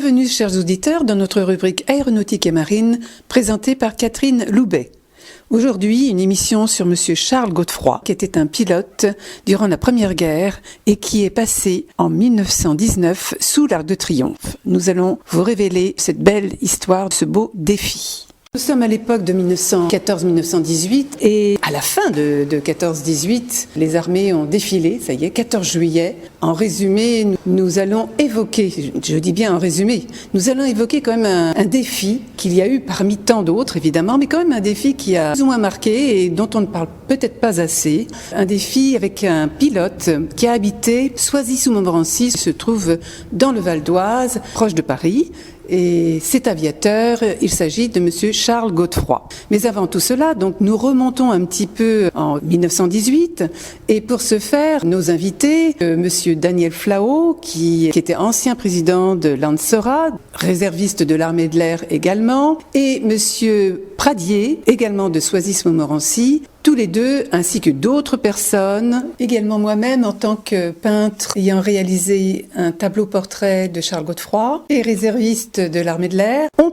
Bienvenue, chers auditeurs, dans notre rubrique Aéronautique et Marine, présentée par Catherine Loubet. Aujourd'hui, une émission sur Monsieur Charles Godefroy, qui était un pilote durant la Première Guerre et qui est passé en 1919 sous l'Arc de Triomphe. Nous allons vous révéler cette belle histoire, ce beau défi. Nous sommes à l'époque de 1914-1918 et à la fin de 14-18, les armées ont défilé, ça y est, 14 juillet. En résumé, nous allons évoquer, je dis bien en résumé, nous allons évoquer quand même un défi qu'il y a eu parmi tant d'autres évidemment, mais quand même un défi qui a plus ou moins marqué et dont on ne parle peut-être pas assez. Un défi avec un pilote qui a habité Soisy-sous-Montmorency, qui se trouve dans le Val d'Oise, proche de Paris. Et cet aviateur, il s'agit de Monsieur Charles Godefroy. Mais avant tout cela, donc nous remontons un petit peu en 1918 et pour ce faire, nos invités, Monsieur Daniel Flao, qui était ancien président de l'ANSORA, réserviste de l'armée de l'air également, et Monsieur Pradier, également de Soisy-Montmorency, tous les deux, ainsi que d'autres personnes, également moi-même en tant que peintre ayant réalisé un tableau portrait de Charles Godefroy et réserviste de l'armée de l'air, ont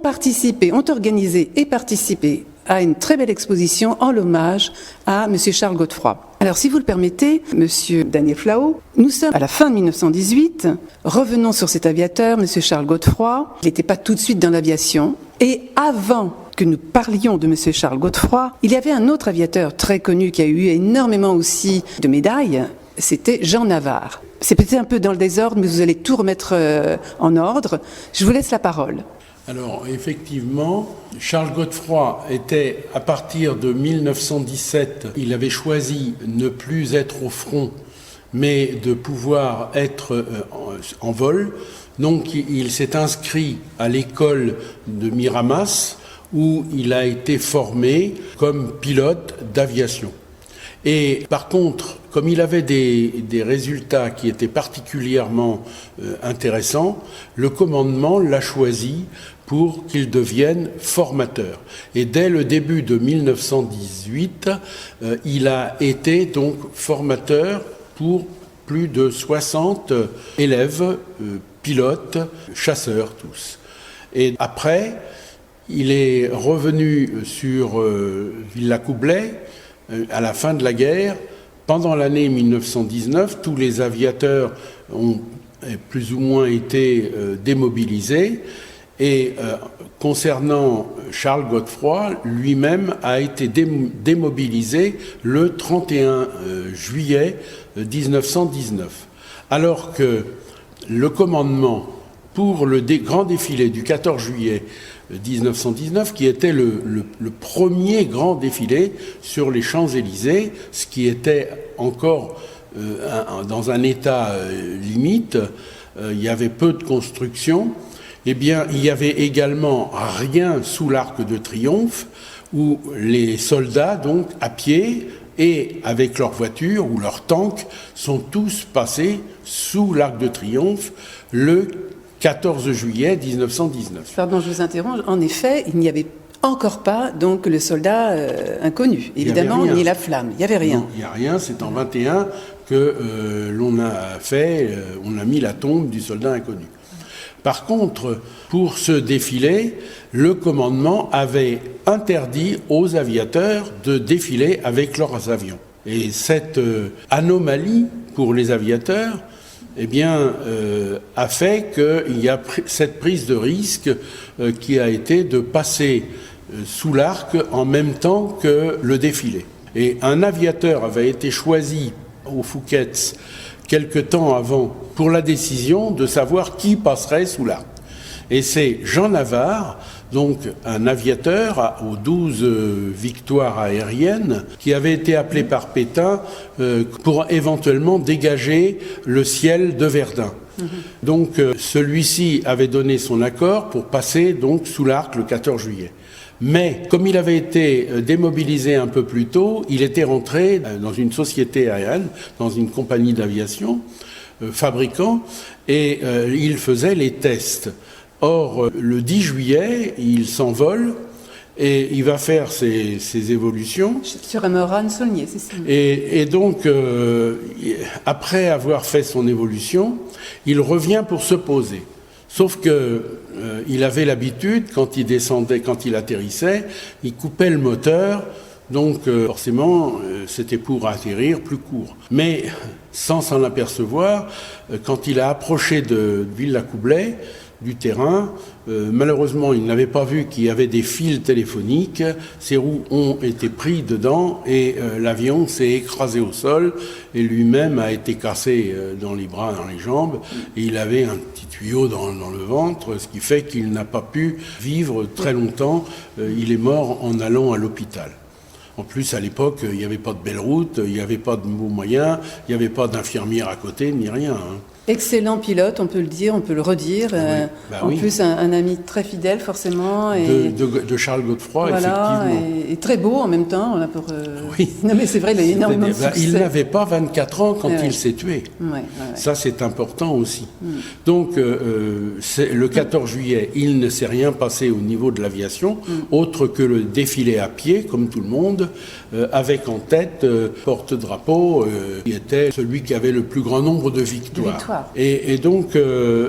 organisé et participé à une très belle exposition en l'hommage à Monsieur Charles Godefroy. Alors, si vous le permettez, Monsieur Daniel Flao, nous sommes à la fin de 1918. Revenons sur cet aviateur, Monsieur Charles Godefroy. Il n'était pas tout de suite dans l'aviation. Et avant que nous parlions de Monsieur Charles Godefroy, il y avait un autre aviateur très connu qui a eu énormément aussi de médailles. C'était Jean Navarre. C'est peut-être un peu dans le désordre, mais vous allez tout remettre en ordre. Je vous laisse la parole. Alors, effectivement, Charles Godefroy était, à partir de 1917, il avait choisi ne plus être au front, mais de pouvoir être en vol. Donc, il s'est inscrit à l'école de Miramas, où il a été formé comme pilote d'aviation. Et par contre, comme il avait des résultats qui étaient particulièrement intéressants, le commandement l'a choisi pour qu'il devienne formateur. Et dès le début de 1918, il a été donc formateur pour plus de 60 élèves, pilotes, chasseurs tous. Et après, il est revenu sur Villacoublay à la fin de la guerre. Pendant l'année 1919, tous les aviateurs ont plus ou moins été démobilisés. Et concernant Charles Godefroy, lui-même a été démobilisé le 31 juillet 1919. Alors que le commandement pour le grand défilé du 14 juillet 1919, qui était le premier grand défilé sur les Champs-Élysées, ce qui était encore dans un état limite, il y avait peu de construction. Eh bien, il y avait également rien sous l'Arc de Triomphe, où les soldats, donc, à pied et avec leurs voitures ou leurs tanks, sont tous passés sous l'Arc de Triomphe le 14 juillet 1919. Pardon, je vous interromps. En effet, il n'y avait encore pas donc le soldat inconnu, évidemment, ni la flamme. Il n'y avait rien. Non, il n'y a rien. C'est en 21 que l'on a on a mis la tombe du soldat inconnu. Par contre, pour ce défilé, le commandement avait interdit aux aviateurs de défiler avec leurs avions. Et cette anomalie pour les aviateurs, eh bien, a fait qu'il y a cette prise de risque qui a été de passer sous l'arc en même temps que le défilé. Et un aviateur avait été choisi au Fouquet's quelque temps avant pour la décision de savoir qui passerait sous l'arc. Et c'est Jean Navarre, donc un aviateur aux 12 victoires aériennes, qui avait été appelé par Pétain pour éventuellement dégager le ciel de Verdun. Donc celui-ci avait donné son accord pour passer donc sous l'arc le 14 juillet. Mais comme il avait été démobilisé un peu plus tôt, il était rentré dans une société aérienne, dans une compagnie d'aviation, fabricant, et il faisait les tests. Or, le 10 juillet, il s'envole et il va faire ses évolutions. Sur un Morane Saulnier, c'est ça. Et donc, après avoir fait son évolution, il revient pour se poser. Sauf que il avait l'habitude, quand il descendait, quand il atterrissait, il coupait le moteur. Donc forcément, c'était pour atterrir plus court. Mais sans s'en apercevoir, quand il a approché de Villacoublay, du terrain, malheureusement, il n'avait pas vu qu'il y avait des fils téléphoniques. Ses roues ont été pris dedans et l'avion s'est écrasé au sol et lui-même a été cassé dans les bras, dans les jambes. Et il avait un petit tuyau dans le ventre, ce qui fait qu'il n'a pas pu vivre très longtemps. Il est mort en allant à l'hôpital. En plus, à l'époque, il n'y avait pas de belle route, il n'y avait pas de beaux moyens, il n'y avait pas d'infirmière à côté, ni rien. Excellent pilote, on peut le dire, on peut le redire. En plus, un ami très fidèle, forcément. Et de Charles Godefroy, voilà, effectivement. Et très beau en même temps. Oui. Non, mais c'est vrai, il a énormément de succès. Il n'avait pas 24 ans quand il s'est tué. Ouais. Ça, c'est important aussi. Donc, le 14 juillet, il ne s'est rien passé au niveau de l'aviation, autre que le défilé à pied, comme tout le monde, avec en tête porte-drapeau, qui était celui qui avait le plus grand nombre de victoires. Et donc,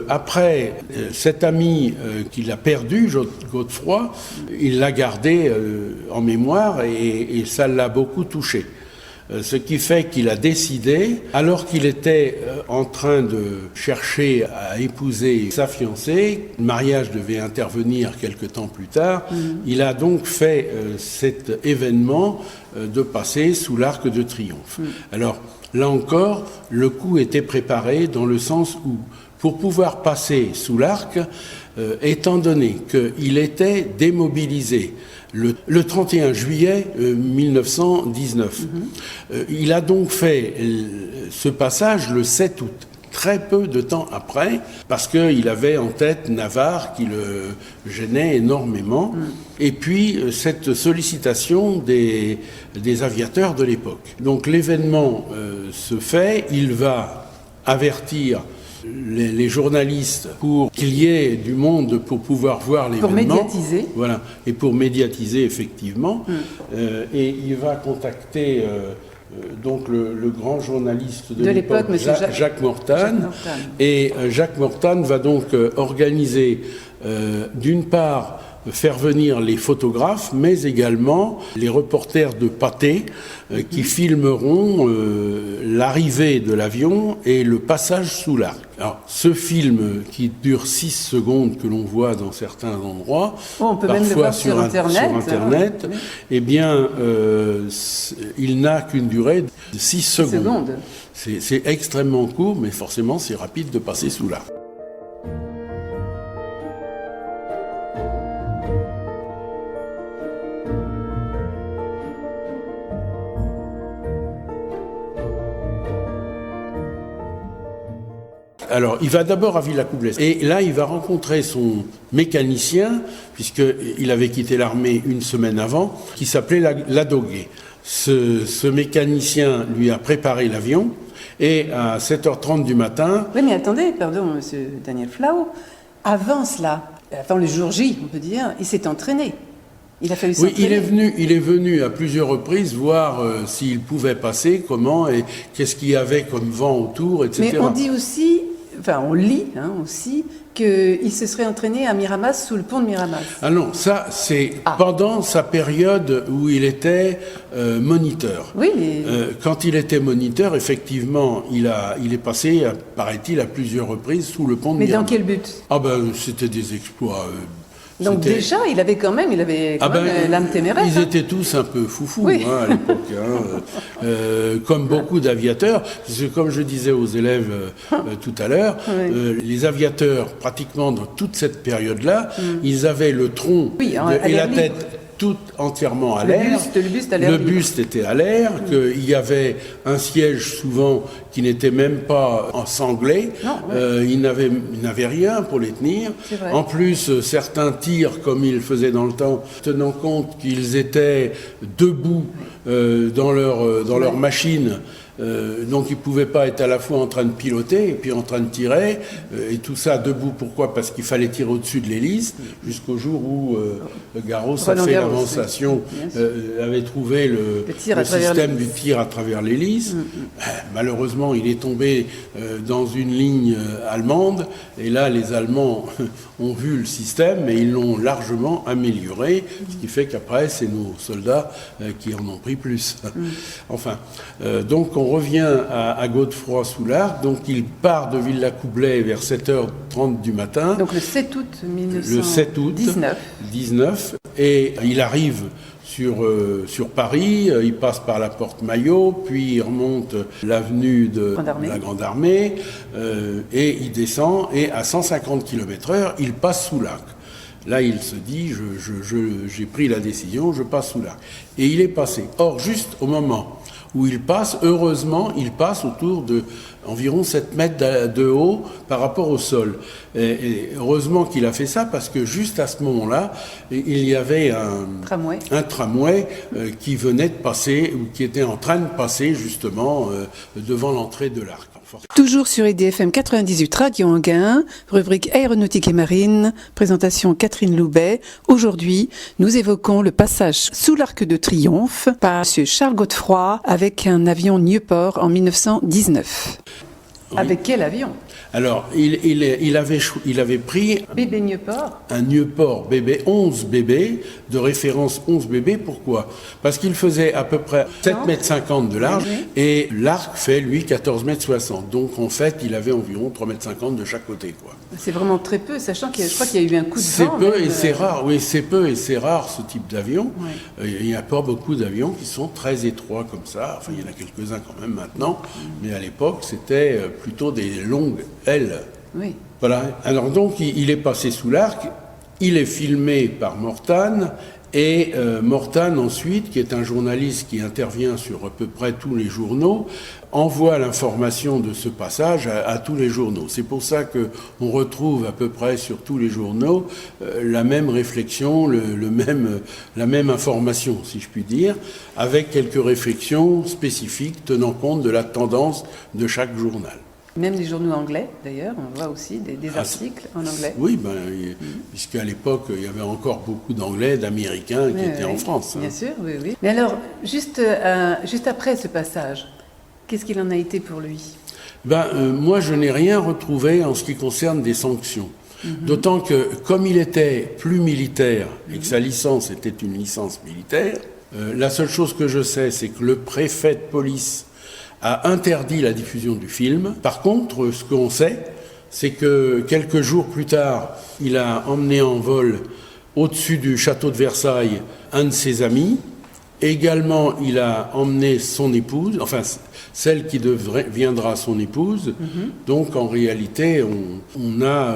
après, cet ami qu'il a perdu, Godefroy, il l'a gardé en mémoire et ça l'a beaucoup touché. Ce qui fait qu'il a décidé, alors qu'il était en train de chercher à épouser sa fiancée, le mariage devait intervenir quelque temps plus tard, il a donc fait cet événement de passer sous l'Arc de Triomphe. Alors, là encore, le coup était préparé dans le sens où, pour pouvoir passer sous l'arc, étant donné qu'il était démobilisé le 31 juillet 1919, il a donc fait ce passage le 7 août. Très peu de temps après, parce qu'il avait en tête Navarre qui le gênait énormément, et puis cette sollicitation des aviateurs de l'époque. Donc l'événement se fait, il va avertir les journalistes pour qu'il y ait du monde pour pouvoir voir l'événement. Pour médiatiser. Voilà, et pour médiatiser effectivement. Et il va contacter... donc le grand journaliste de l'époque, Jacques Mortane. Et Jacques Mortane va donc organiser, d'une part, faire venir les photographes, mais également les reporters de Pathé qui filmeront l'arrivée de l'avion et le passage sous l'arc. Alors, ce film qui dure 6 secondes, que l'on voit dans certains endroits, on peut même le voir sur Internet, eh bien, il n'a qu'une durée de 6 secondes. C'est extrêmement court, mais forcément, c'est rapide de passer sous l'arc. Alors, il va d'abord à Villacoublay. Et là, il va rencontrer son mécanicien, puisqu'il avait quitté l'armée une semaine avant, qui s'appelait Ladoguet. Ce mécanicien lui a préparé l'avion, et à 7h30 du matin... Oui, mais attendez, pardon, monsieur Daniel Flau, avant cela, avant le jour J, on peut dire, il s'est entraîné. Il a fallu s'entraîner. Oui, il est venu à plusieurs reprises voir s'il pouvait passer, comment, et qu'est-ce qu'il y avait comme vent autour, etc. Mais on dit aussi... Enfin, on lit aussi qu'il se serait entraîné à Miramas, sous le pont de Miramas. Ah non, ça c'est pendant sa période où il était moniteur. Oui, mais... quand il était moniteur, effectivement, il est passé, paraît-il, à plusieurs reprises sous le pont de Miramas. Mais dans quel but ? Ah ben, c'était des exploits... Donc déjà, il avait quand même l'âme téméraire. Ils étaient tous un peu foufous à l'époque, comme beaucoup d'aviateurs. Parce que comme je disais aux élèves tout à l'heure, les aviateurs, pratiquement dans toute cette période-là, ils avaient le tronc et la tête tout entièrement à l'air. Le buste était à l'air, qu'il y avait un siège souvent qui n'était même pas ensanglé. Il n'avait rien pour les tenir. En plus, certains tirent comme ils faisaient dans le temps, tenant compte qu'ils étaient debout dans leur machine. Donc il ne pouvait pas être à la fois en train de piloter et puis en train de tirer, et tout ça debout. Pourquoi ? Parce qu'il fallait tirer au-dessus de l'hélice, jusqu'au jour où Garros a fait l'avancement, avait trouvé le système du tir à travers l'hélice. Malheureusement, il est tombé dans une ligne allemande, et là les Allemands ont vu le système et ils l'ont largement amélioré, ce qui fait qu'après c'est nos soldats qui en ont pris plus. Enfin, donc on revient à Godefroy-sous-l'Arc. Donc il part de Villacoublay vers 7h30 du matin. Donc le 7 août 1919. Et il arrive sur Paris, il passe par la porte Maillot, puis il remonte l'avenue de la Grande Armée, et il descend, et à 150 km/h, il passe sous l'Arc. Là, il se dit, j'ai pris la décision, je passe sous l'Arc. Et il est passé. Or, juste au moment où il passe, heureusement, il passe autour de environ 7 mètres de haut par rapport au sol. Et heureusement qu'il a fait ça, parce que juste à ce moment-là, il y avait un tramway qui venait de passer, ou qui était en train de passer justement devant l'entrée de l'Arc. Toujours sur IDFM 98 Radio Anguin, rubrique aéronautique et marine, présentation Catherine Loubet. Aujourd'hui, nous évoquons le passage sous l'Arc de Triomphe par M. Charles Godefroy avec un avion Nieuport en 1919. Oui. Avec quel avion ? Alors, il avait pris bébé Nieuport. Un Nieuport bébé 11 bébé, de référence 11 bébé. Pourquoi ? Parce qu'il faisait à peu près 7,50 m de large, et l'Arc fait, lui, 14,60 m. Donc, en fait, il avait environ 3,50 m de chaque côté, quoi. C'est vraiment très peu, sachant je crois qu'il y a eu un coup de vent. C'est peu et c'est rare, oui, c'est peu et c'est rare, ce type d'avion. Ouais. Il n'y a pas beaucoup d'avions qui sont très étroits comme ça. Enfin, il y en a quelques-uns quand même maintenant, mais à l'époque, c'était plutôt des longues ailes. Oui. Voilà. Alors donc, il est passé sous l'Arc, il est filmé par Mortane, et Mortane ensuite, qui est un journaliste qui intervient sur à peu près tous les journaux, envoie l'information de ce passage à tous les journaux. C'est pour ça qu'on retrouve à peu près sur tous les journaux la même réflexion, la même information, si je puis dire, avec quelques réflexions spécifiques tenant compte de la tendance de chaque journal. Même les journaux anglais, d'ailleurs, on voit aussi des articles en anglais. Oui, puisqu'à l'époque, il y avait encore beaucoup d'anglais, d'américains qui étaient en France. Bien sûr, oui. Mais alors, juste après ce passage, qu'est-ce qu'il en a été pour lui ? Moi, je n'ai rien retrouvé en ce qui concerne des sanctions. D'autant que, comme il était plus militaire et que sa licence était une licence militaire, la seule chose que je sais, c'est que le préfet de police a interdit la diffusion du film. Par contre, ce qu'on sait, c'est que quelques jours plus tard, il a emmené en vol au-dessus du château de Versailles un de ses amis. Également, il a emmené son épouse, enfin celle qui deviendra son épouse. Donc, en réalité, on n'a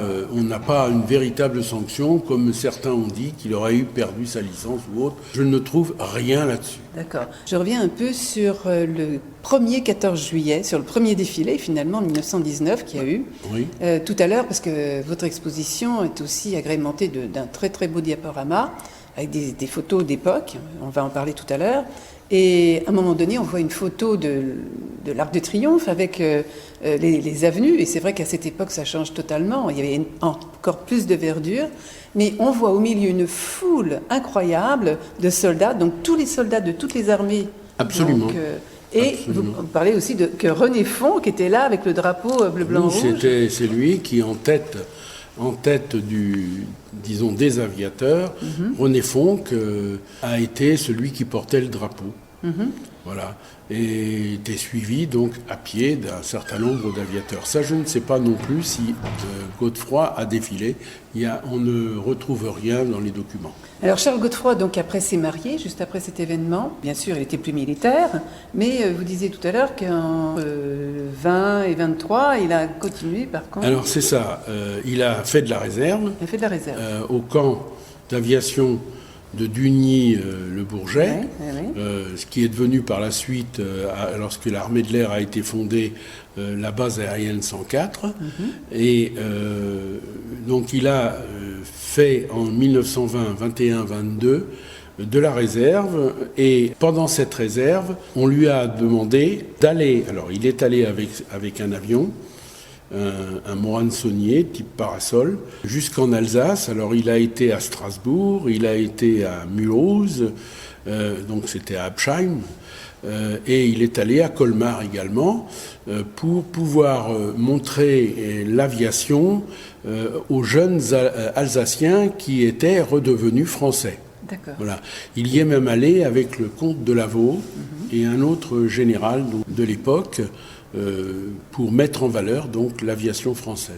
pas une véritable sanction, comme certains ont dit qu'il aurait perdu sa licence ou autre. Je ne trouve rien là-dessus. D'accord. Je reviens un peu sur le premier 14 juillet, sur le premier défilé, finalement, en 1919, qu'il y a eu. Oui. Tout à l'heure, parce que votre exposition est aussi agrémentée d'un très très beau diaporama, avec des photos d'époque, on va en parler tout à l'heure. Et à un moment donné, on voit une photo de l'Arc de Triomphe avec les avenues. Et c'est vrai qu'à cette époque, ça change totalement. Il y avait encore plus de verdure. Mais on voit au milieu une foule incroyable de soldats, donc tous les soldats de toutes les armées. Absolument. Donc, vous parlez aussi que René Font, qui était là avec le drapeau bleu, blanc, rouge. C'est lui qui, en tête des aviateurs, René Fonck a été celui qui portait le drapeau. Voilà. Et était suivi donc à pied d'un certain nombre d'aviateurs. Ça, je ne sais pas non plus si Godefroy a défilé. On ne retrouve rien dans les documents. Alors Charles Godefroy, donc après s'est marié, juste après cet événement. Bien sûr, il était plus militaire, mais vous disiez tout à l'heure qu'en 20 et 23, il a continué par contre. Alors c'est ça, il a fait de la réserve. Il a fait de la réserve. Au camp d'aviation de Dugny-le-Bourget, ce qui est devenu par la suite, lorsque l'armée de l'air a été fondée, la base aérienne 104. Et donc il a fait en 1920, 21, 22 de la réserve. Et pendant cette réserve, on lui a demandé d'aller, alors il est allé avec un avion, un Morane Saunier type parasol, jusqu'en Alsace. Alors il a été à Strasbourg, il a été à Mulhouse, donc c'était à Absheim, et il est allé à Colmar également pour pouvoir montrer l'aviation aux jeunes Alsaciens qui étaient redevenus français. D'accord. Voilà. Il y est même allé avec le comte de Lavaux et un autre général de l'époque pour mettre en valeur donc l'aviation française.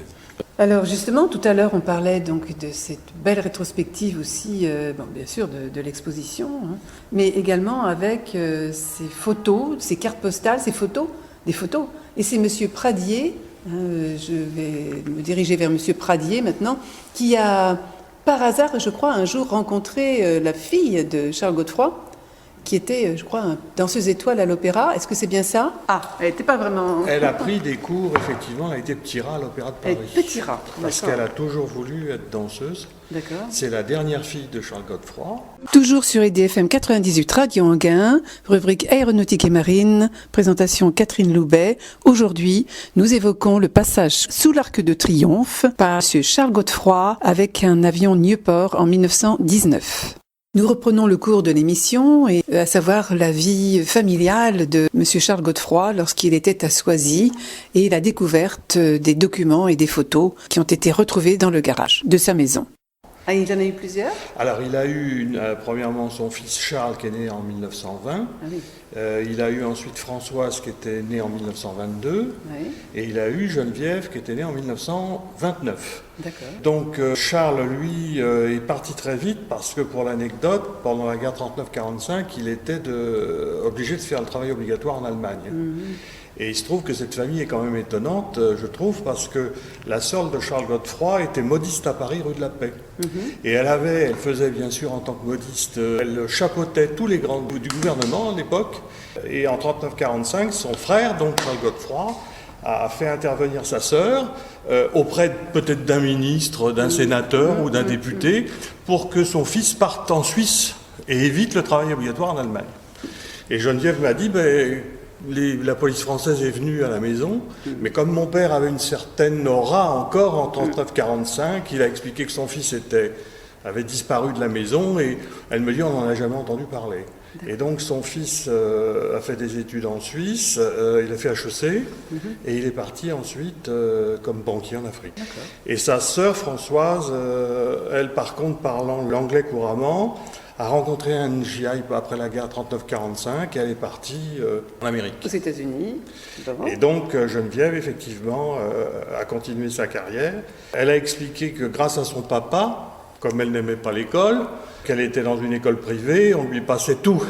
Alors justement, tout à l'heure, on parlait donc de cette belle rétrospective aussi, bien sûr, de l'exposition, hein, mais également avec ces photos, ces cartes postales, ces photos, des photos. Et c'est Monsieur Pradier, je vais me diriger vers Monsieur Pradier maintenant, qui a, par hasard, je crois, un jour rencontré la fille de Charles Godefroy, qui était, je crois, danseuse étoile à l'opéra. Est-ce que c'est bien ça? Ah, elle n'était pas vraiment... Elle a pris des cours, effectivement, elle a été petit rat à l'Opéra de Paris. Petit rat, parce qu'elle a toujours voulu être danseuse. D'accord. C'est la dernière fille de Charles Godefroy. Toujours sur IDFM 98 Radio Anguin, rubrique aéronautique et marine, présentation Catherine Loubet. Aujourd'hui, nous évoquons le passage sous l'Arc de Triomphe par M. Charles Godefroy avec un avion Nieuport en 1919. Nous reprenons le cours de l'émission, et à savoir la vie familiale de M. Charles Godefroy lorsqu'il était à Soisy et la découverte des documents et des photos qui ont été retrouvés dans le garage de sa maison. Ah, il en a eu plusieurs? Alors, il a eu premièrement son fils Charles qui est né en 1920. Ah oui. Il a eu ensuite Françoise qui était née en 1922. Oui. Et il a eu Geneviève qui était née en 1929. D'accord. Donc Charles, lui, est parti très vite parce que, pour l'anecdote, pendant la guerre 39-45, il était obligé de faire le travail obligatoire en Allemagne. Et il se trouve que cette famille est quand même étonnante, je trouve, parce que la sœur de Charles Godefroy était modiste à Paris, rue de la Paix. Et elle faisait bien sûr en tant que modiste, elle chapeautait tous les grands du gouvernement à l'époque. Et en 39-45, son frère, donc Charles Godefroy, a fait intervenir sa sœur auprès peut-être d'un ministre, d'un sénateur ou d'un député, pour que son fils parte en Suisse et évite le travail obligatoire en Allemagne. Et Geneviève m'a dit, la police française est venue à la maison, mais comme mon père avait une certaine aura encore en 39-45, il a expliqué que son fils avait disparu de la maison, et elle me dit, on n'en a jamais entendu parler. Et donc son fils a fait des études en Suisse, il a fait HEC, et il est parti ensuite comme banquier en Afrique. D'accord. Et sa sœur Françoise, elle par contre parlant l'anglais couramment, a rencontré un GI après la guerre 39-45 et elle est partie en Amérique. Aux États-Unis. Et donc Geneviève, effectivement, a continué sa carrière. Elle a expliqué que grâce à son papa, comme elle n'aimait pas l'école, qu'elle était dans une école privée, on lui passait tout.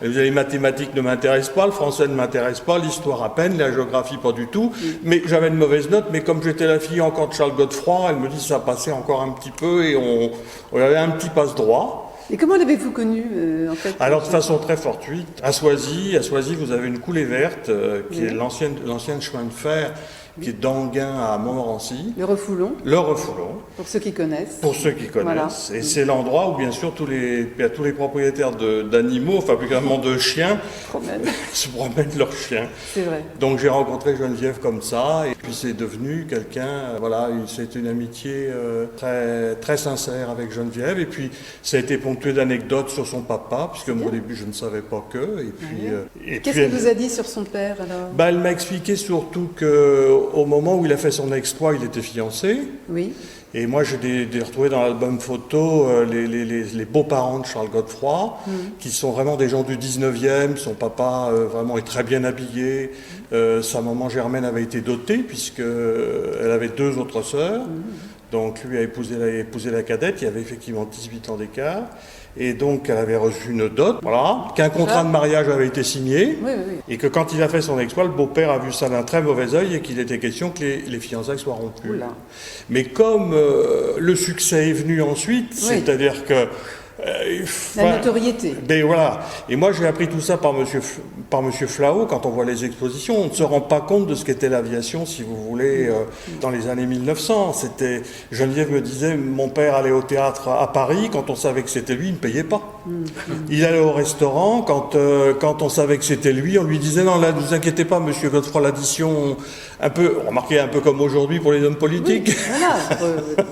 Elle disait, les mathématiques ne m'intéressent pas, le français ne m'intéresse pas, l'histoire à peine, la géographie pas du tout. Mais j'avais de mauvaises notes, mais comme j'étais la fille encore de Charles Godefroy, elle me dit ça passait encore un petit peu et on avait un petit passe-droit. Et comment l'avez-vous connu en fait? Alors de façon très fortuite, à Soisy, vous avez une coulée verte qui est l'ancienne chemin de fer qui est d'Anguin à Montmorency. Le Refoulon. Le Refoulon. Pour ceux qui connaissent. Pour ceux qui connaissent. Voilà. Et c'est l'endroit où, bien sûr, tous les propriétaires d'animaux, enfin, plus clairement de chiens, se promènent leurs chiens. C'est vrai. Donc j'ai rencontré Geneviève comme ça, et puis c'est devenu quelqu'un, c'est une amitié très, très sincère avec Geneviève, et puis ça a été ponctué d'anecdotes sur son papa, puisque moi au début je ne savais pas que. Et puis, qu'est-ce qu'elle vous a dit sur son père alors? Elle m'a expliqué surtout qu'au moment où il a fait son exploit, il était fiancé. Oui. Et moi, j'ai retrouvé dans l'album photo les beaux-parents de Charles Godefroy, qui sont vraiment des gens du 19e. Son papa vraiment est très bien habillé. Sa maman Germaine avait été dotée, puisqu'elle avait 2 autres sœurs. Donc lui a épousé la cadette, il y avait effectivement 18 ans d'écart. Et donc elle avait reçu une dot, qu'un contrat de mariage avait été signé, et que quand il a fait son exploit, le beau-père a vu ça d'un très mauvais œil et qu'il était question que les fiançailles soient rompues. Mais comme le succès est venu ensuite, c'est-à-dire que La notoriété. Ben voilà. Et moi, j'ai appris tout ça par monsieur Flao. Quand on voit les expositions, on ne se rend pas compte de ce qu'était l'aviation, si vous voulez, dans les années 1900. Geneviève me disait, mon père allait au théâtre à Paris. Quand on savait que c'était lui, il ne payait pas. Il allait au restaurant. Quand on savait que c'était lui, on lui disait, non, là, ne vous inquiétez pas, monsieur Godefroy, l'addition, remarquez, un peu comme aujourd'hui pour les hommes politiques. Oui,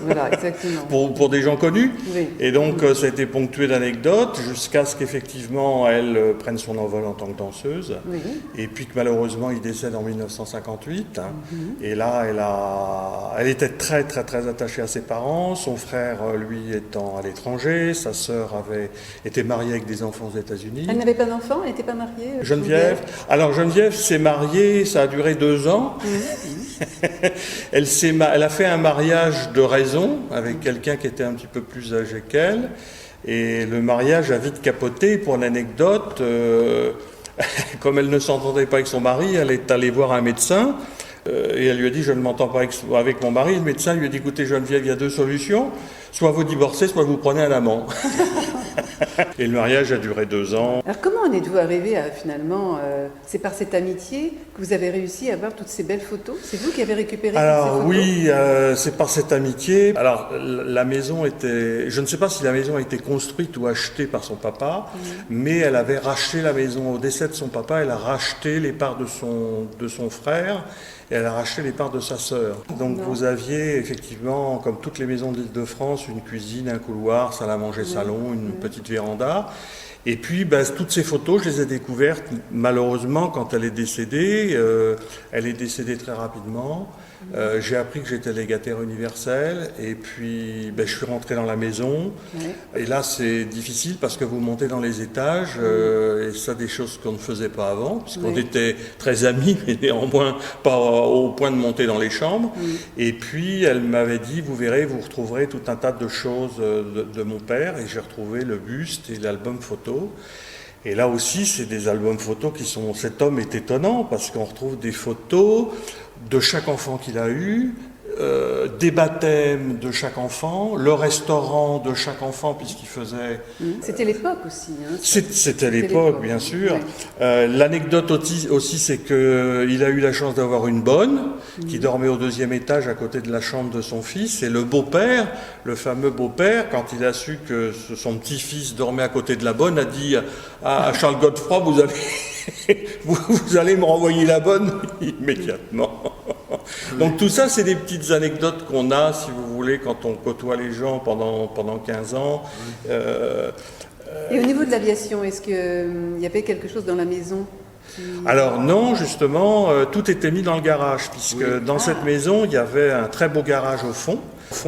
voilà, exactement. pour des gens connus. Oui. Et donc, ça a été ponctué d'anecdotes jusqu'à ce qu'effectivement, elle prenne son envol en tant que danseuse. Oui. Et puis que malheureusement, il décède en 1958. Et là, elle était très, très, très attachée à ses parents. Son frère, lui, étant à l'étranger. Sa sœur avait été mariée avec des enfants aux États-Unis. Elle n'avait pas d'enfant, elle n'était pas mariée Geneviève. Alors, Geneviève s'est mariée, ça a duré 2 ans. Elle a fait un mariage de raison avec quelqu'un qui était un petit peu plus âgé qu'elle. Et le mariage a vite capoté. Pour l'anecdote, comme elle ne s'entendait pas avec son mari, elle est allée voir un médecin. Et elle lui a dit, je ne m'entends pas avec mon mari. Le médecin lui a dit, écoutez Geneviève, il y a 2 solutions. Soit vous divorcez, soit vous prenez un amant. Et le mariage a duré 2 ans. Alors comment en êtes-vous arrivé à finalement, c'est par cette amitié que vous avez réussi à avoir toutes ces belles photos? C'est vous qui avez récupéré toutes ces photos? Oui, c'est par cette amitié. Alors la maison était, je ne sais pas si la maison a été construite ou achetée par son papa, mais elle avait racheté la maison au décès de son papa. Elle a racheté les parts de son frère. Et elle a racheté les parts de sa sœur. Donc vous aviez effectivement, comme toutes les maisons de l'Île-de-France, une cuisine, un couloir, salle à manger, salon, une petite véranda. Et puis toutes ces photos, je les ai découvertes malheureusement quand elle est décédée. Elle est décédée très rapidement. J'ai appris que j'étais légataire universel et puis je suis rentré dans la maison. Et là c'est difficile parce que vous montez dans les étages et ça des choses qu'on ne faisait pas avant puisqu'on était très amis mais néanmoins pas au point de monter dans les chambres. Et puis elle m'avait dit, vous verrez, vous retrouverez tout un tas de choses de mon père, et j'ai retrouvé le buste et l'album photo. Et là aussi, c'est des albums photos qui sont... Cet homme est étonnant parce qu'on retrouve des photos de chaque enfant qu'il a eu, des baptêmes de chaque enfant, le restaurant de chaque enfant puisqu'il faisait... C'était l'époque aussi. C'était l'époque, bien sûr. Ouais. L'anecdote aussi, c'est qu'il a eu la chance d'avoir une bonne qui dormait au 2e étage à côté de la chambre de son fils. Et le beau-père, le fameux beau-père, quand il a su que son petit-fils dormait à côté de la bonne, a dit à Charles Godefroy, vous allez me renvoyer la bonne immédiatement. Donc tout ça, c'est des petites anecdotes qu'on a, si vous voulez, quand on côtoie les gens pendant 15 ans. Et au niveau de l'aviation, est-ce qu'il y avait quelque chose dans la maison Alors non, justement, tout était mis dans le garage, puisque dans cette maison, il y avait un très beau garage au fond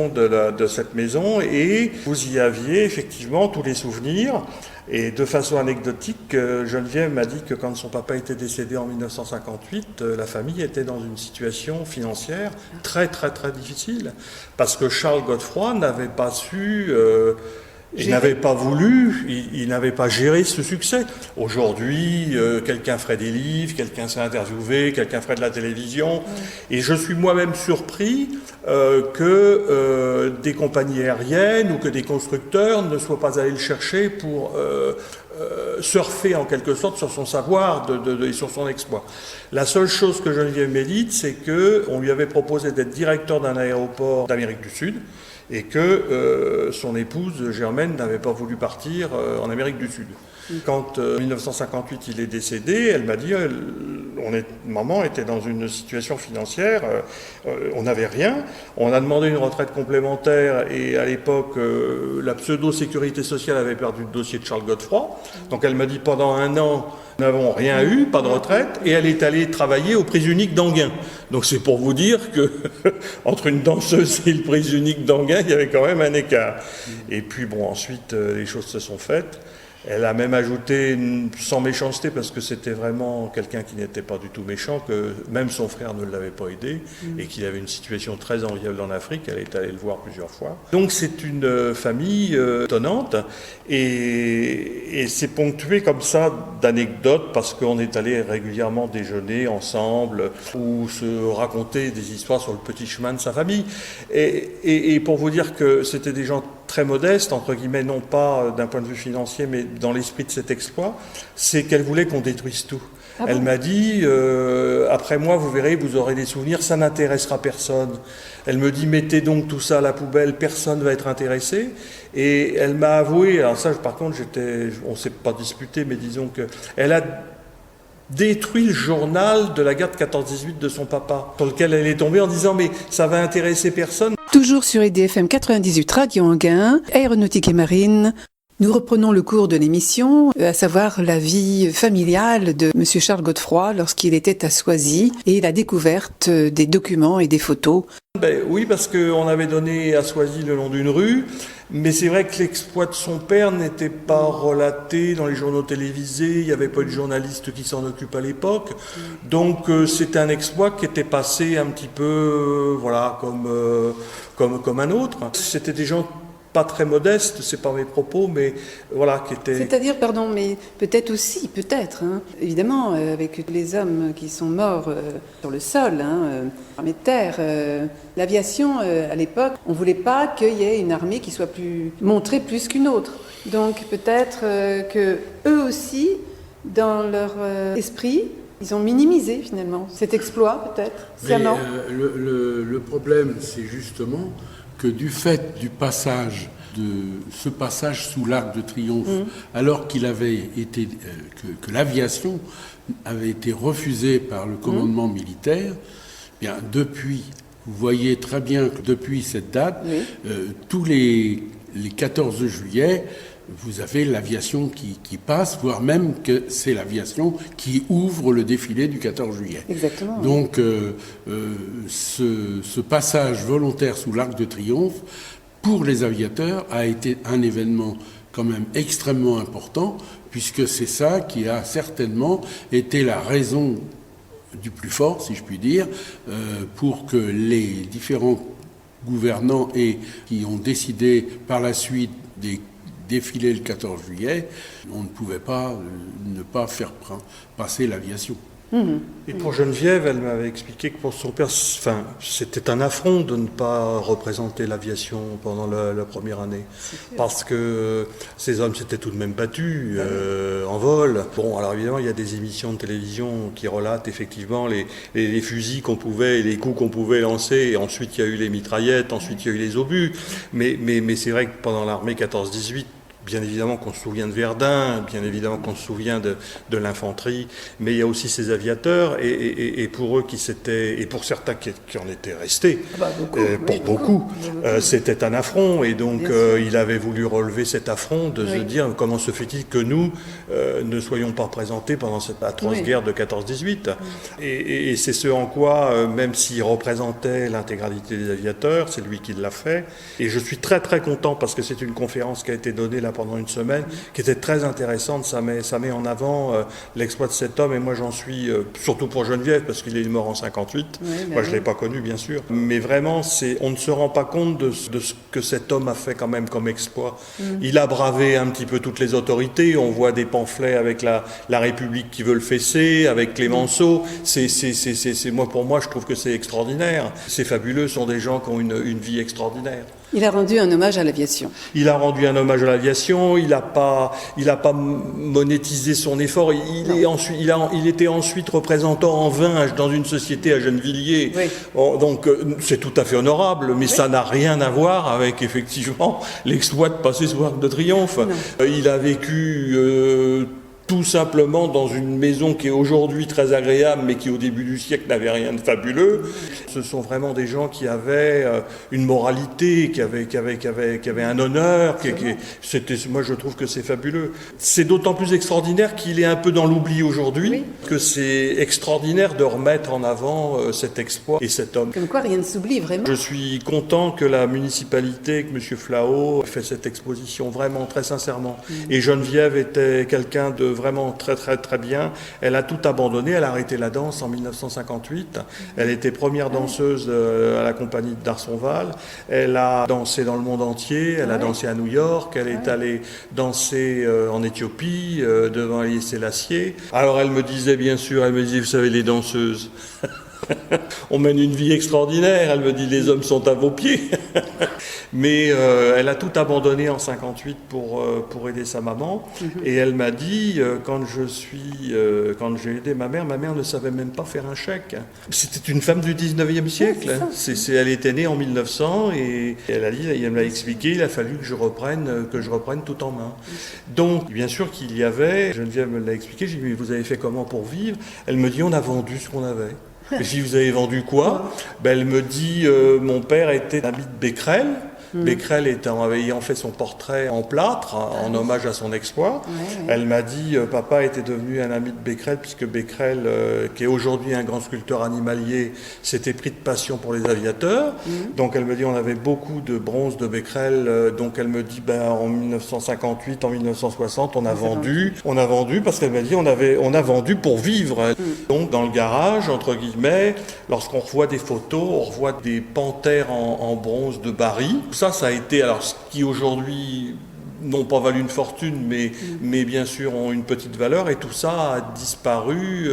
de cette maison, et vous y aviez effectivement tous les souvenirs. Et de façon anecdotique, Geneviève m'a dit que quand son papa était décédé en 1958, la famille était dans une situation financière très très très difficile, parce que Charles Godefroy n'avait pas su... Il n'avait pas voulu, il n'avait pas géré ce succès. Aujourd'hui, quelqu'un ferait des livres, quelqu'un s'est interviewé, quelqu'un ferait de la télévision. Et je suis moi-même surpris que des compagnies aériennes ou que des constructeurs ne soient pas allés le chercher pour surfer en quelque sorte sur son savoir et sur son exploit. La seule chose que Geneviève médite, c'est qu'on lui avait proposé d'être directeur d'un aéroport d'Amérique du Sud, et que son épouse Germaine n'avait pas voulu partir en Amérique du Sud. Quand en 1958 il est décédé, elle m'a dit maman était dans une situation financière, on n'avait rien, on a demandé une retraite complémentaire et à l'époque la pseudo-sécurité sociale avait perdu le dossier de Charles Godefroy, donc elle m'a dit pendant 1 an nous n'avons rien eu, pas de retraite, et elle est allée travailler au prix unique d'Anguin. Donc c'est pour vous dire que entre une danseuse et le prix unique d'Anguin, il y avait quand même un écart. Et puis bon, ensuite les choses se sont faites. Elle a même ajouté, sans méchanceté, parce que c'était vraiment quelqu'un qui n'était pas du tout méchant, que même son frère ne l'avait pas aidé, et qu'il avait une situation très enviable en Afrique. Elle est allée le voir plusieurs fois. Donc c'est une famille étonnante, et c'est ponctué comme ça d'anecdotes, parce qu'on est allé régulièrement déjeuner ensemble, ou se raconter des histoires sur le petit chemin de sa famille. Et pour vous dire que c'était des gens très modeste, entre guillemets, non pas d'un point de vue financier, mais dans l'esprit de cet exploit, c'est qu'elle voulait qu'on détruise tout. Ah bon ? Elle m'a dit, après moi, vous verrez, vous aurez des souvenirs, ça n'intéressera personne. Elle me dit, mettez donc tout ça à la poubelle, personne ne va être intéressé. Et elle m'a avoué, alors ça, par contre, on ne s'est pas disputé, mais disons qu'elle a détruit le journal de la guerre de 14-18 de son papa, sur lequel elle est tombée en disant, mais ça va intéresser personne. Toujours sur IDFM 98 Radio Anguin, Aéronautique et Marine. Nous reprenons le cours de l'émission, à savoir la vie familiale de M. Charles Godefroy lorsqu'il était à Soisy et la découverte des documents et des photos. Oui, parce qu'on avait donné à Soisy le nom d'une rue, mais c'est vrai que l'exploit de son père n'était pas relaté dans les journaux télévisés, il n'y avait pas de journaliste qui s'en occupe à l'époque, donc c'était un exploit qui était passé un petit peu comme un autre. C'était des gens pas très modeste, c'est pas mes propos, mais voilà, qui était... C'est-à-dire, pardon, mais peut-être aussi, évidemment, avec les hommes qui sont morts sur le sol, armée de terre, l'aviation, à l'époque, on voulait pas qu'il y ait une armée qui soit montrée plus qu'une autre. Donc peut-être que eux aussi, dans leur esprit, ils ont minimisé finalement cet exploit, peut-être. Mais le problème, c'est justement que du fait du passage, de ce passage sous l'Arc de Triomphe, alors qu'il avait été, que l'aviation avait été refusée par le commandement militaire, bien depuis, vous voyez très bien que depuis cette date, tous les 14 juillet, vous avez l'aviation qui passe, voire même que c'est l'aviation qui ouvre le défilé du 14 juillet. Exactement. Donc, ce passage volontaire sous l'Arc de Triomphe, pour les aviateurs, a été un événement quand même extrêmement important, puisque c'est ça qui a certainement été la raison du plus fort, si je puis dire, pour que les différents gouvernants qui ont décidé par la suite des défiler le 14 juillet, on ne pouvait pas ne pas faire passer l'aviation. Et pour Geneviève, elle m'avait expliqué que pour son père, c'était un affront de ne pas représenter l'aviation pendant la première année. Parce que ces hommes s'étaient tout de même battus en vol. Bon, alors évidemment, il y a des émissions de télévision qui relatent effectivement les fusils qu'on pouvait, les coups qu'on pouvait lancer. Et ensuite, il y a eu les mitraillettes, ensuite, il y a eu les obus. Mais c'est vrai que pendant l'armée 14-18, bien évidemment qu'on se souvient de Verdun, bien évidemment qu'on se souvient de l'infanterie, mais il y a aussi ces aviateurs, et pour eux et pour certains qui en étaient restés, beaucoup, c'était un affront, et donc il avait voulu relever cet affront de se dire comment se fait-il que nous ne soyons pas représentés pendant cette atroce guerre de 14-18. Et c'est ce en quoi, même s'il représentait l'intégralité des aviateurs, c'est lui qui l'a fait, et je suis très très content parce que c'est une conférence qui a été donnée là pendant une semaine, qui était très intéressante. Ça met en avant l'exploit de cet homme, et moi j'en suis, surtout pour Geneviève, parce qu'il est mort en 58. Moi je ne l'ai pas connu, bien sûr. Mais vraiment, on ne se rend pas compte de ce que cet homme a fait quand même comme exploit. Il a bravé un petit peu toutes les autorités. On voit des pamphlets avec la République qui veut le fesser, avec Clémenceau. Pour moi, je trouve que c'est extraordinaire. C'est fabuleux, ce sont des gens qui ont une vie extraordinaire. Il a rendu un hommage à l'aviation. Il a rendu un hommage à l'aviation, il n'a pas monétisé son effort, il était ensuite représentant en vin dans une société à Gennevilliers. Donc c'est tout à fait honorable, mais ça n'a rien à voir avec effectivement l'exploit de passer sous l'Arc de Triomphe. Il a vécu tout simplement dans une maison qui est aujourd'hui très agréable, mais qui au début du siècle n'avait rien de fabuleux. Ce sont vraiment des gens qui avaient une moralité, qui avaient un honneur. Moi, je trouve que c'est fabuleux. C'est d'autant plus extraordinaire qu'il est un peu dans l'oubli aujourd'hui, que c'est extraordinaire de remettre en avant cet exploit et cet homme. Comme quoi, rien ne s'oublie vraiment. Je suis content que la municipalité, que M. Flao, ait fait cette exposition, vraiment, très sincèrement. Et Geneviève était quelqu'un de vraiment très très très bien. Elle a tout abandonné, elle a arrêté la danse en 1958. Elle était première danseuse à la compagnie d'Arsonval. Elle a dansé dans le monde entier, elle a dansé à New York, elle est allée danser en Éthiopie devant Haïlé Sélassié. Alors elle me disait bien sûr, vous savez les danseuses, on mène une vie extraordinaire, elle me dit les hommes sont à vos pieds. Mais elle a tout abandonné en 58 pour aider sa maman. Et elle m'a dit, quand j'ai aidé ma mère ne savait même pas faire un chèque. C'était une femme du 19e siècle. Elle était née en 1900 et elle me l'a expliqué, il a fallu que je reprenne tout en main. Donc, bien sûr qu'il y avait, Geneviève me l'a expliqué, j'ai dit, mais vous avez fait comment pour vivre? Elle me dit, on a vendu ce qu'on avait. Et je dis, vous avez vendu quoi? Elle me dit, mon père était un ami de Becquerel. Becquerel ayant fait son portrait en plâtre, en hommage à son exploit. Elle m'a dit, papa était devenu un ami de Becquerel, puisque Becquerel, qui est aujourd'hui un grand sculpteur animalier, s'était pris de passion pour les aviateurs. Donc elle me dit, on avait beaucoup de bronze de Becquerel. Donc elle me dit, en 1958, en 1960, on a vendu, parce qu'elle m'a dit, on a vendu pour vivre. Donc dans le garage, entre guillemets, lorsqu'on revoit des photos, on revoit des panthères en bronze de Bari. Ça a été, alors ce qui aujourd'hui n'ont pas valu une fortune, mais bien sûr ont une petite valeur, et tout ça a disparu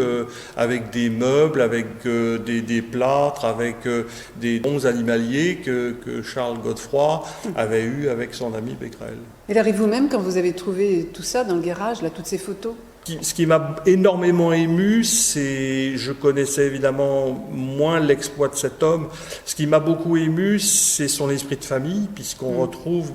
avec des meubles, avec des plâtres, avec des bons animaliers que Charles Godefroy avait eu avec son ami Becquerel. Et alors, et vous-même, quand vous avez trouvé tout ça dans le garage, là, toutes ces photos? Ce qui m'a énormément ému, je connaissais évidemment moins l'exploit de cet homme. Ce qui m'a beaucoup ému, c'est son esprit de famille, puisqu'on retrouve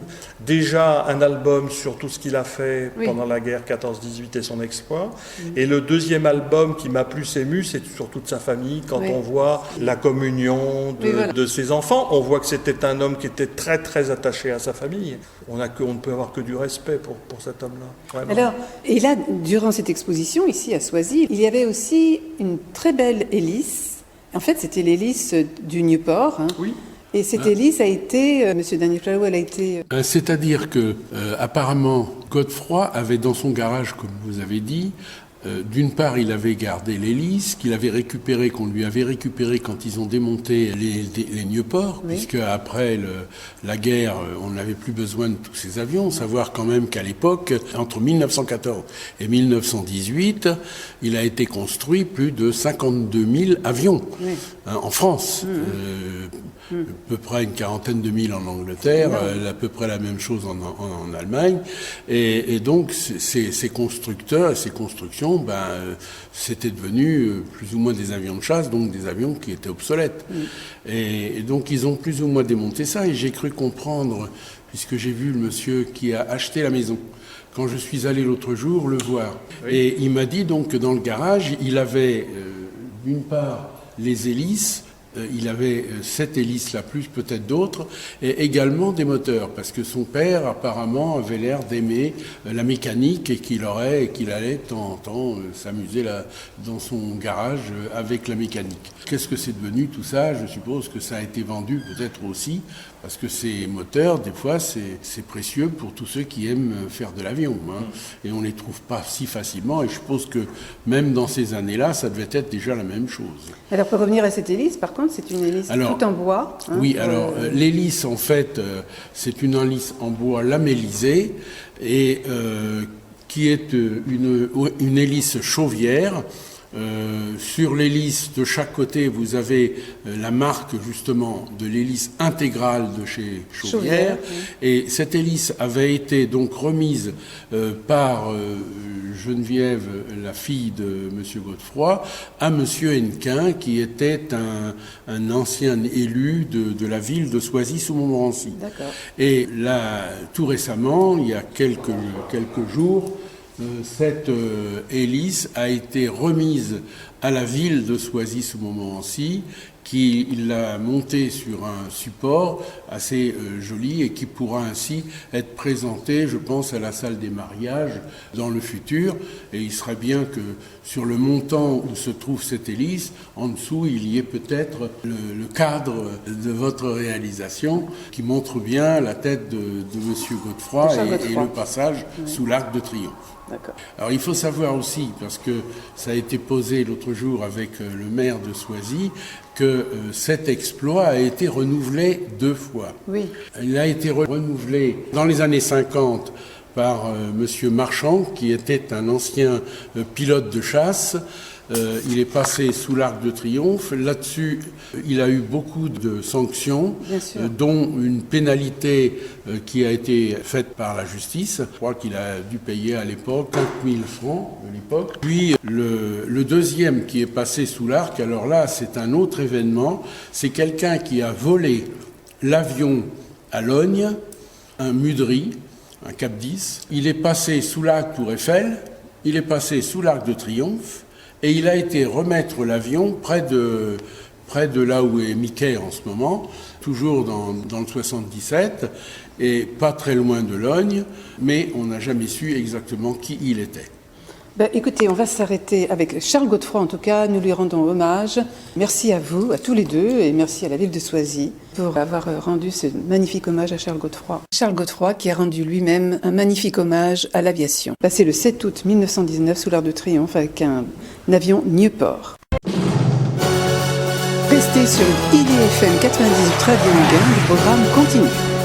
déjà un album sur tout ce qu'il a fait pendant la guerre 14-18 et son exploit. Et le deuxième album qui m'a plus ému, c'est sur toute sa famille. Quand on voit la communion de ses enfants, on voit que c'était un homme qui était très très attaché à sa famille. On ne peut avoir que du respect pour cet homme-là. Vraiment. Alors, et là, durant cette exposition, ici à Soisy, il y avait aussi une très belle hélice. En fait, c'était l'hélice du Nieuport. Oui. Et cette hélice a été, Monsieur Daniel Flalot, elle a été... C'est-à-dire que, apparemment, Godefroy avait dans son garage, comme vous avez dit, d'une part, il avait gardé l'hélice, qu'on lui avait récupéré quand ils ont démonté les Nieuport, puisque après la guerre, on n'avait plus besoin de tous ces avions. Savoir quand même qu'à l'époque, entre 1914 et 1918, il a été construit plus de 52 000 avions en France. À peu près une quarantaine de mille en Angleterre, à peu près la même chose en Allemagne. Et donc, ces constructeurs et ces constructions, c'était devenu plus ou moins des avions de chasse, donc des avions qui étaient obsolètes. Et donc, ils ont plus ou moins démonté ça. Et j'ai cru comprendre, puisque j'ai vu le monsieur qui a acheté la maison, quand je suis allé l'autre jour le voir. Et il m'a dit donc que dans le garage, il avait d'une part les hélices. Il avait cette hélice-là, plus peut-être d'autres, et également des moteurs, parce que son père, apparemment, avait l'air d'aimer la mécanique et qu'il allait de temps en temps s'amuser dans son garage avec la mécanique. Qu'est-ce que c'est devenu tout ça? Je suppose que ça a été vendu peut-être aussi, parce que ces moteurs, des fois, c'est précieux pour tous ceux qui aiment faire de l'avion. Et on ne les trouve pas si facilement, et je suppose que même dans ces années-là, ça devait être déjà la même chose. Alors, pour revenir à cette hélice, par contre, c'est une hélice toute en bois. L'hélice, en fait, c'est une hélice en bois lamellisée, et qui est une hélice chauvière. Sur l'hélice de chaque côté, vous avez la marque justement de l'hélice intégrale de chez Chauvière. Et cette hélice avait été donc remise par Geneviève, la fille de Monsieur Godefroy, à Monsieur Hennequin, qui était un ancien élu de la ville de Soisy-sous-Montmorency. Et là, tout récemment, il y a quelques jours, cette hélice a été remise à la ville de Soisy-sous-Montmorency, qui l'a montée sur un support assez joli et qui pourra ainsi être présenté, je pense, à la salle des mariages dans le futur. Et il serait bien que sur le montant où se trouve cette hélice, en dessous, il y ait peut-être le cadre de votre réalisation qui montre bien la tête de Monsieur Godefroy et le passage sous l'Arc de Triomphe. Alors il faut savoir aussi, parce que ça a été posé l'autre jour avec le maire de Soisy, que cet exploit a été renouvelé 2 fois. Il a été renouvelé dans les années 50 par Monsieur Marchand, qui était un ancien pilote de chasse, Il est passé sous l'Arc de Triomphe. Là-dessus, il a eu beaucoup de sanctions, dont une pénalité qui a été faite par la justice. Je crois qu'il a dû payer à l'époque 5 000 francs de l'époque. Puis le deuxième qui est passé sous l'Arc, alors là, c'est un autre événement. C'est quelqu'un qui a volé l'avion à Logne, un Mudry, un Cap 10. Il est passé sous l'Arc Tour Eiffel, il est passé sous l'Arc de Triomphe, et il a été remettre l'avion près de là où est Mickey en ce moment, toujours dans le 77, et pas très loin de Logne, mais on n'a jamais su exactement qui il était. Écoutez, on va s'arrêter avec Charles Godefroy, en tout cas, nous lui rendons hommage. Merci à vous, à tous les deux, et merci à la ville de Soisy pour avoir rendu ce magnifique hommage à Charles Godefroy. Charles Godefroy qui a rendu lui-même un magnifique hommage à l'aviation. Passé le 7 août 1919 sous l'Arc de Triomphe avec un avion Nieuport. Restez sur IDFM 98 Radio Anguin, le programme continue.